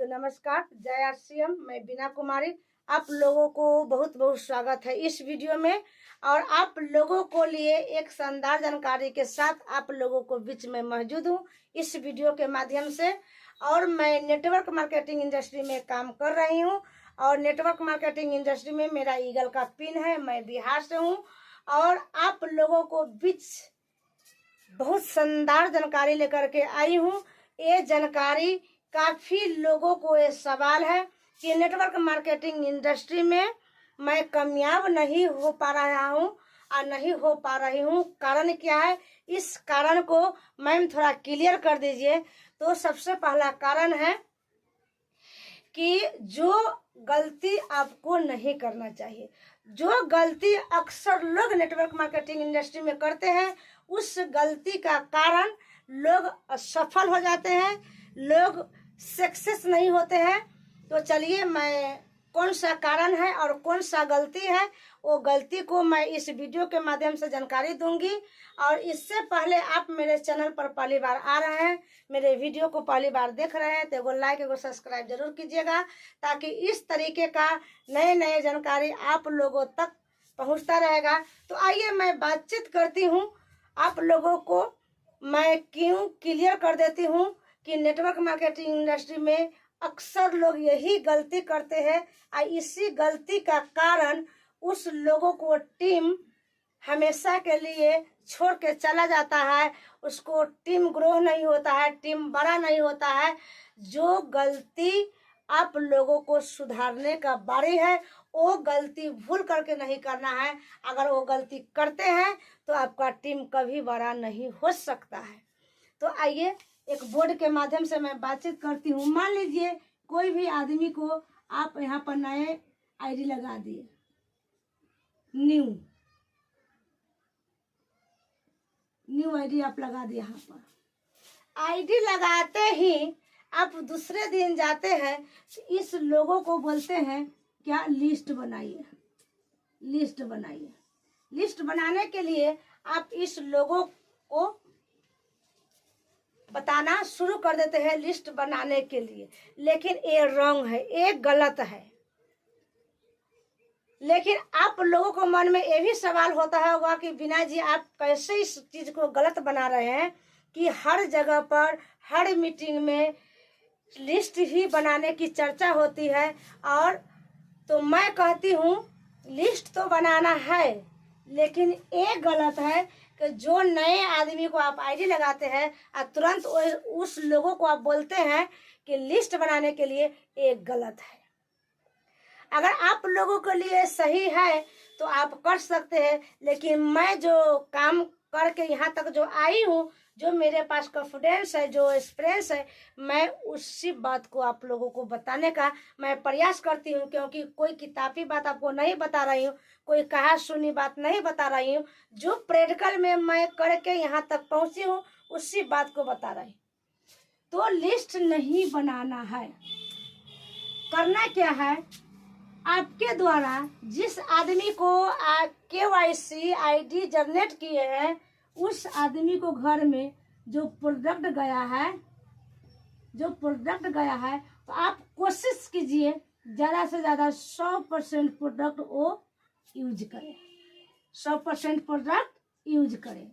तो नमस्कार, जय आरसीएम। मैं बीना कुमारी, आप लोगों को बहुत बहुत स्वागत है इस वीडियो में। और आप लोगों को लिए एक शानदार जानकारी के साथ आप लोगों को बीच में मौजूद हूँ इस वीडियो के माध्यम से। और मैं नेटवर्क मार्केटिंग इंडस्ट्री में काम कर रही हूँ और नेटवर्क मार्केटिंग इंडस्ट्री में मेरा ईगल का पिन है। मैं बिहार से हूँ और आप लोगों को बीच बहुत शानदार जानकारी लेकर के आई हूँ। ये जानकारी काफी लोगों को ये सवाल है कि नेटवर्क मार्केटिंग इंडस्ट्री में मैं कामयाब नहीं हो पा रहा हूँ और नहीं हो पा रही हूँ, कारण क्या है? इस कारण को मैम थोड़ा क्लियर कर दीजिए। तो सबसे पहला कारण है कि जो गलती आपको नहीं करना चाहिए, जो गलती अक्सर लोग नेटवर्क मार्केटिंग इंडस्ट्री में करते हैं, उस गलती का कारण लोग असफल हो जाते हैं, लोग सक्सेस नहीं होते हैं। तो चलिए, मैं कौन सा कारण है और कौन सा गलती है, वो गलती को मैं इस वीडियो के माध्यम से जानकारी दूंगी। और इससे पहले आप मेरे चैनल पर पहली बार आ रहे हैं, मेरे वीडियो को पहली बार देख रहे हैं, तो एगो लाइक एगो सब्सक्राइब जरूर कीजिएगा, ताकि इस तरीके का नए नए जानकारी आप लोगों तक पहुंचता रहेगा। तो आइए मैं बातचीत करती हूँ आप लोगों को। मैं क्यों क्लियर कर देती हूँ कि नेटवर्क मार्केटिंग इंडस्ट्री में अक्सर लोग यही गलती करते हैं और इसी गलती का कारण उस लोगों को टीम हमेशा के लिए छोड़ के चला जाता है, उसको टीम ग्रो नहीं होता है, टीम बड़ा नहीं होता है। जो गलती आप लोगों को सुधारने का बारी है, वो गलती भूल करके नहीं करना है। अगर वो गलती करते हैं तो आपका टीम कभी बड़ा नहीं हो सकता है। तो आइए एक बोर्ड के माध्यम से मैं बातचीत करती हूँ। मान लीजिए कोई भी आदमी को आप यहाँ पर नए आईडी लगा दिए, न्यू आईडी आप लगा दिए। यहाँ पर आईडी लगाते ही आप दूसरे दिन जाते हैं, इस लोगों को बोलते हैं क्या, लिस्ट बनाइए। लिस्ट बनाइए। लिस्ट बनाने के लिए आप इस लोगों को बताना शुरू कर देते हैं लिस्ट बनाने के लिए, लेकिन ये रॉन्ग है, ये गलत है। लेकिन आप लोगों को मन में ये भी सवाल होता होगा कि बीना जी आप कैसे इस चीज को गलत बना रहे हैं कि हर जगह पर हर मीटिंग में लिस्ट ही बनाने की चर्चा होती है। और तो मैं कहती हूँ लिस्ट तो बनाना है, लेकिन ये गलत है कि जो नए आदमी को आप आईडी लगाते हैं और तुरंत उस लोगों को आप बोलते हैं कि लिस्ट बनाने के लिए, ये गलत है। अगर आप लोगों के लिए सही है तो आप कर सकते हैं, लेकिन मैं जो काम करके यहाँ तक जो आई हूँ, जो मेरे पास कॉन्फिडेंस है, जो एक्सपीरियंस है, मैं उसी बात को आप लोगों को बताने का मैं प्रयास करती हूँ। क्योंकि कोई किताबी बात आपको नहीं बता रही हूँ, कोई कहा सुनी बात नहीं बता रही हूँ, जो प्रैक्टिकल में मैं करके यहाँ तक पहुँची हूँ उसी बात को बता रही। तो लिस्ट नहीं बनाना है। करना क्या है, आपके द्वारा जिस आदमी को KYC आईडी जनरेट किए हैं, उस आदमी को घर में जो प्रोडक्ट गया है, तो आप कोशिश कीजिए ज़्यादा से ज़्यादा 100% प्रोडक्ट वो यूज करें। 100% प्रोडक्ट यूज करें।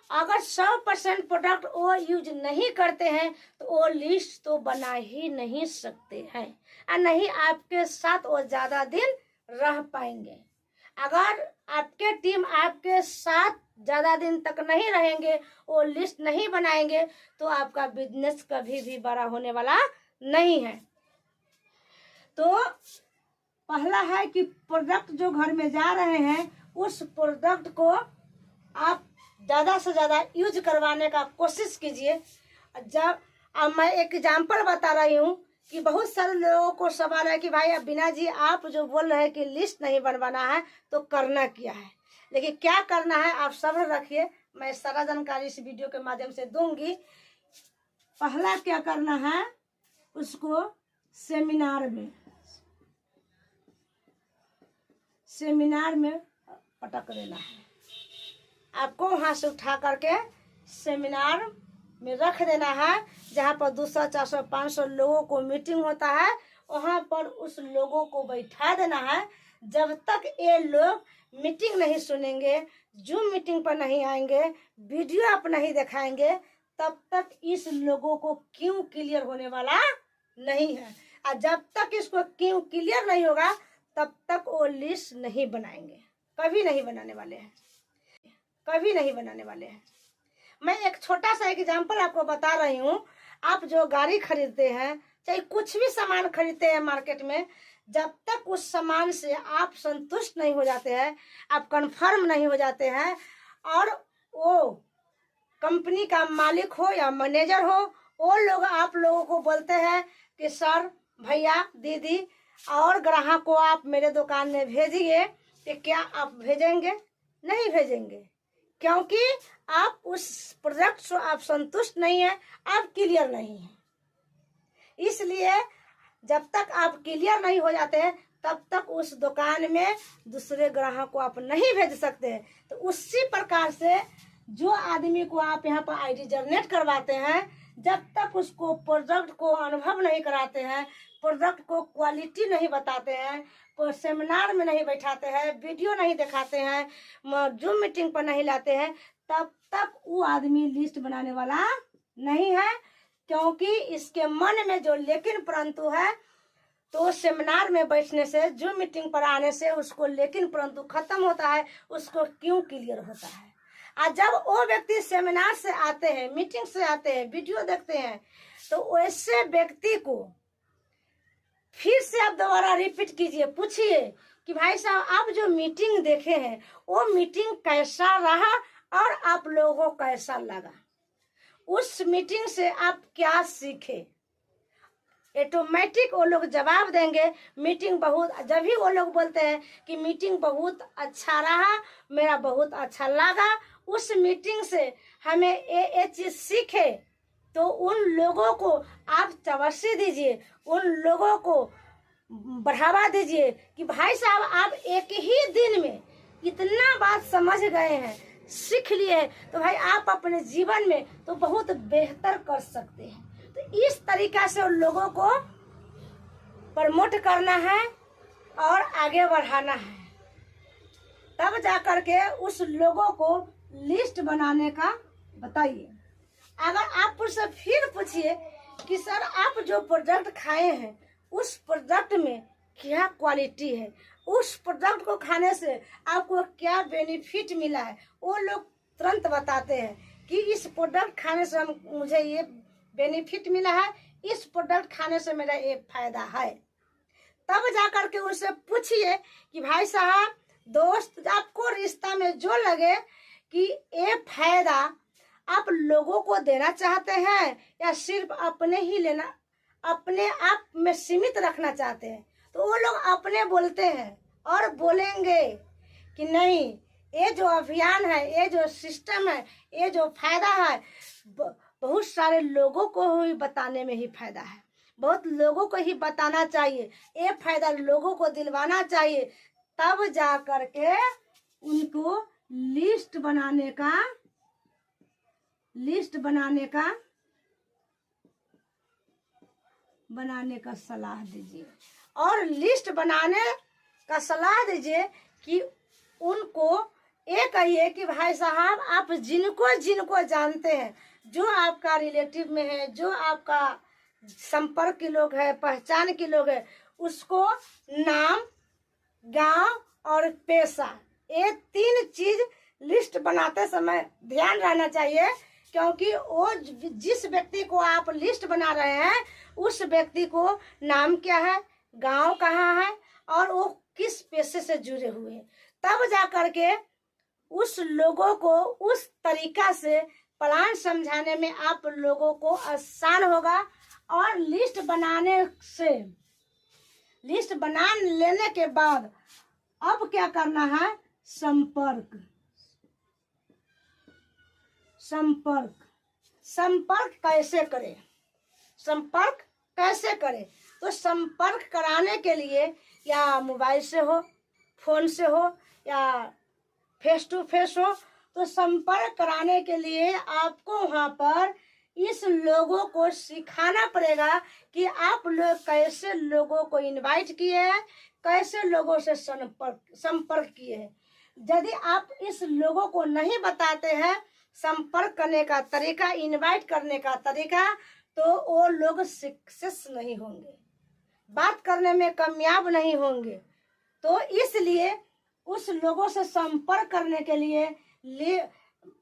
अगर 100% प्रोडक्ट वो यूज नहीं करते हैं तो वो लिस्ट तो बना ही नहीं सकते हैं और नहीं आपके साथ वो ज़्यादा दिन रह पाएंगे। अगर आपके टीम आपके साथ ज़्यादा दिन तक नहीं रहेंगे, वो लिस्ट नहीं बनाएंगे, तो आपका बिजनेस कभी भी बड़ा होने वाला नहीं है। तो पहला है कि प्रोडक्ट जो घर में जा रहे हैं, उस प्रोडक्ट को आप ज़्यादा से ज़्यादा यूज करवाने का कोशिश कीजिए। जब अब मैं एक एग्जाम्पल बता रही हूँ कि बहुत सारे लोगों को सवाल है कि भाई अब बीना जी आप जो बोल रहे हैं कि लिस्ट नहीं बनवाना है, तो करना क्या है? लेकिन क्या करना है आप सब्र रखिए, मैं सारा जानकारी इस वीडियो के माध्यम से दूंगी। पहला क्या करना है, उसको सेमिनार में पटक देना है। आपको वहां से उठा करके सेमिनार में रख देना है, जहाँ पर 200, 400, 500 लोगों को मीटिंग होता है, वहाँ पर उस लोगों को बैठा देना है। जब तक ये लोग मीटिंग नहीं सुनेंगे, जूम मीटिंग पर नहीं आएंगे, वीडियो आप नहीं दिखाएंगे, तब तक इस लोगों को क्यों क्लियर होने वाला नहीं है। और जब तक इसको क्यों क्लियर नहीं होगा, तब तक वो लिस्ट नहीं बनाएंगे, कभी नहीं बनाने वाले हैं, कभी नहीं बनाने वाले हैं। मैं एक छोटा सा एग्जाम्पल आपको बता रही हूँ। आप जो गाड़ी खरीदते हैं, चाहे कुछ भी सामान खरीदते हैं मार्केट में, जब तक उस सामान से आप संतुष्ट नहीं हो जाते हैं, आप कंफर्म नहीं हो जाते हैं, और वो कंपनी का मालिक हो या मैनेजर हो, वो लोग आप लोगों को बोलते हैं कि सर, भैया, दीदी, और ग्राहक को आप मेरे दुकान में भेजिए, तो क्या आप भेजेंगे? नहीं भेजेंगे, क्योंकि आप उस प्रोडक्ट से आप संतुष्ट नहीं है, आप क्लियर नहीं है। इसलिए जब तक आप क्लियर नहीं हो जाते हैं, तब तक उस दुकान में दूसरे ग्राहक को आप नहीं भेज सकते हैं। तो उसी प्रकार से जो आदमी को आप यहाँ पर आईडी जनरेट करवाते हैं, जब तक उसको प्रोडक्ट को अनुभव नहीं कराते हैं, प्रोडक्ट को क्वालिटी नहीं बताते हैं, कोई सेमिनार में नहीं बैठाते हैं, वीडियो नहीं दिखाते हैं, जूम मीटिंग पर नहीं लाते हैं, तब तक वो आदमी लिस्ट बनाने वाला नहीं है। क्योंकि इसके मन में जो लेकिन परंतु है, तो सेमिनार में बैठने से, जूम मीटिंग पर आने से उसको लेकिन परंतु खत्म होता है, उसको क्यों क्लियर होता है। और जब वो व्यक्ति सेमिनार से आते हैं, मीटिंग से आते हैं, वीडियो देखते हैं, तो वैसे व्यक्ति को फिर से आप दोबारा रिपीट कीजिए, पूछिए कि भाई साहब, आप जो मीटिंग देखे हैं, वो मीटिंग कैसा रहा और आप लोगों को कैसा लगा, उस मीटिंग से आप क्या सीखे। ऑटोमेटिक वो लोग जवाब देंगे, मीटिंग बहुत, जब भी वो लोग बोलते हैं कि मीटिंग बहुत अच्छा रहा, मेरा बहुत अच्छा लगा, उस मीटिंग से हमें ये चीज सीखे, तो उन लोगों को आप शाबाशी दीजिए, उन लोगों को बढ़ावा दीजिए कि भाई साहब, आप एक ही दिन में इतना बात समझ गए हैं, सीख लिए, तो भाई आप अपने जीवन में तो बहुत बेहतर कर सकते हैं। तो इस तरीका से उन लोगों को प्रमोट करना है और आगे बढ़ाना है, तब जाकर के उस लोगों को लिस्ट बनाने का बताइए। अगर आप उससे फिर पूछिए कि सर, आप जो प्रोडक्ट खाए हैं, उस प्रोडक्ट में क्या क्वालिटी है, उस प्रोडक्ट को खाने से आपको क्या बेनिफिट मिला है, वो लोग तुरंत बताते हैं कि इस प्रोडक्ट खाने से मुझे ये बेनिफिट मिला है, इस प्रोडक्ट खाने से मेरा ये फायदा है। तब जाकर के उनसे पूछिए कि भाई साहब, दोस्त, आपको रिश्ता में जो लगे कि ये फायदा आप लोगों को देना चाहते हैं या सिर्फ अपने ही लेना, अपने आप में सीमित रखना चाहते हैं, तो वो लोग अपने बोलते हैं और बोलेंगे कि नहीं, ये जो अभियान है, ये जो सिस्टम है, ये जो फायदा है, बहुत सारे लोगों को ही बताने में ही फायदा है, बहुत लोगों को ही बताना चाहिए, ये फायदा लोगों को दिलवाना चाहिए। तब जा करके उनको लिस्ट बनाने का सलाह दीजिए, और लिस्ट बनाने का सलाह दीजिए कि उनको ये कहिए कि भाई साहब, आप जिनको जानते हैं, जो आपका रिलेटिव में है, जो आपका संपर्क के लोग है, पहचान के लोग है, उसको नाम, गांव और पैसा, ये 3 चीज लिस्ट बनाते समय ध्यान रहना चाहिए। क्योंकि वो जिस व्यक्ति को आप लिस्ट बना रहे हैं, उस व्यक्ति को नाम क्या है, गांव कहाँ है, और वो किस पेशे से जुड़े हुए हैं। तब जा करके उस लोगों को उस तरीका से प्लान समझाने में आप लोगों को आसान होगा। और लिस्ट बना लेने के बाद अब क्या करना है, संपर्क कैसे करें, तो संपर्क कराने के लिए या मोबाइल से हो, फोन से हो, या फेस टू फेस हो, तो संपर्क कराने के लिए आपको वहां पर इस लोगों को सिखाना पड़ेगा कि आप लोग कैसे लोगों को इनवाइट किए हैं, कैसे लोगों से संपर्क किए हैं। यदि आप इस लोगों को नहीं बताते हैं संपर्क करने का तरीका, इनवाइट करने का तरीका, तो वो लोग सक्सेस नहीं होंगे, बात करने में कामयाब नहीं होंगे। तो इसलिए उस लोगों से संपर्क करने के लिए,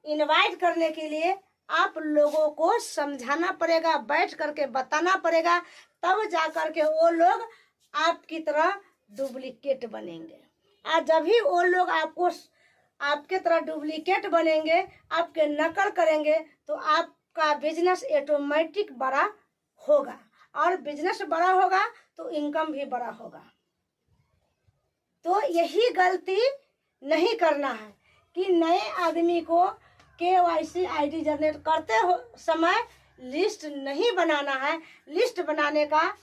इनवाइट करने के लिए आप लोगों को समझाना पड़ेगा, बैठ करके बताना पड़ेगा, तब जा करके वो लोग आपकी तरह डुप्लीकेट बनेंगे। और जब भी वो लोग आपके तरह डुप्लीकेट बनेंगे, आपके नकल करेंगे, तो आपका बिजनेस ऑटोमेटिक बड़ा होगा, और बिजनेस बड़ा होगा तो इनकम भी बड़ा होगा। तो यही गलती नहीं करना है कि नए आदमी को KYC ID जनरेट करते समय लिस्ट नहीं बनाना है। लिस्ट बनाने का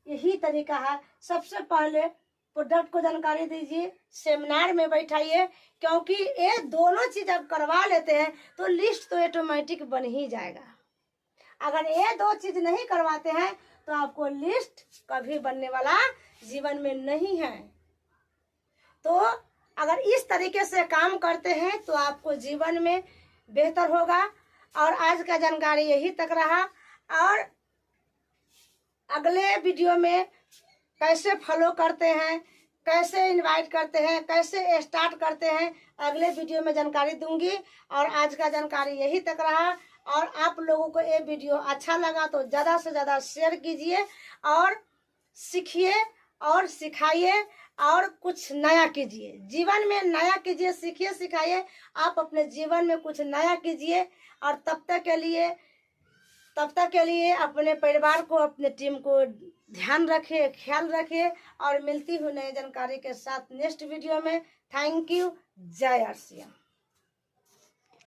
यही तरीका है, सबसे पहले प्रोडक्ट को जानकारी दीजिए, सेमिनार में बैठाइए, क्योंकि ये दोनों चीज आप करवा लेते हैं तो लिस्ट तो ऑटोमेटिक बन ही जाएगा। अगर ये दो चीज नहीं करवाते हैं तो आपको लिस्ट कभी बनने वाला जीवन में नहीं है। तो अगर इस तरीके से काम करते हैं तो आपको जीवन में बेहतर होगा। और आज का जानकारी यही तक रहा, और अगले वीडियो में कैसे फॉलो करते हैं, कैसे इनवाइट करते हैं, कैसे स्टार्ट करते हैं, अगले वीडियो में जानकारी दूंगी। और आज का जानकारी यही तक रहा। और आप लोगों को ये वीडियो अच्छा लगा तो ज़्यादा से ज़्यादा शेयर कीजिए, और सीखिए और सिखाइए और कुछ नया कीजिए, जीवन में नया कीजिए, सीखिए सिखाइए, आप अपने जीवन में कुछ नया कीजिए। और तब तक के लिए अपने परिवार को, अपने टीम को ध्यान रखिए, ख्याल रखिए। और मिलती हूँ नई जानकारी के साथ नेक्स्ट वीडियो में। Thank you. जय RCM।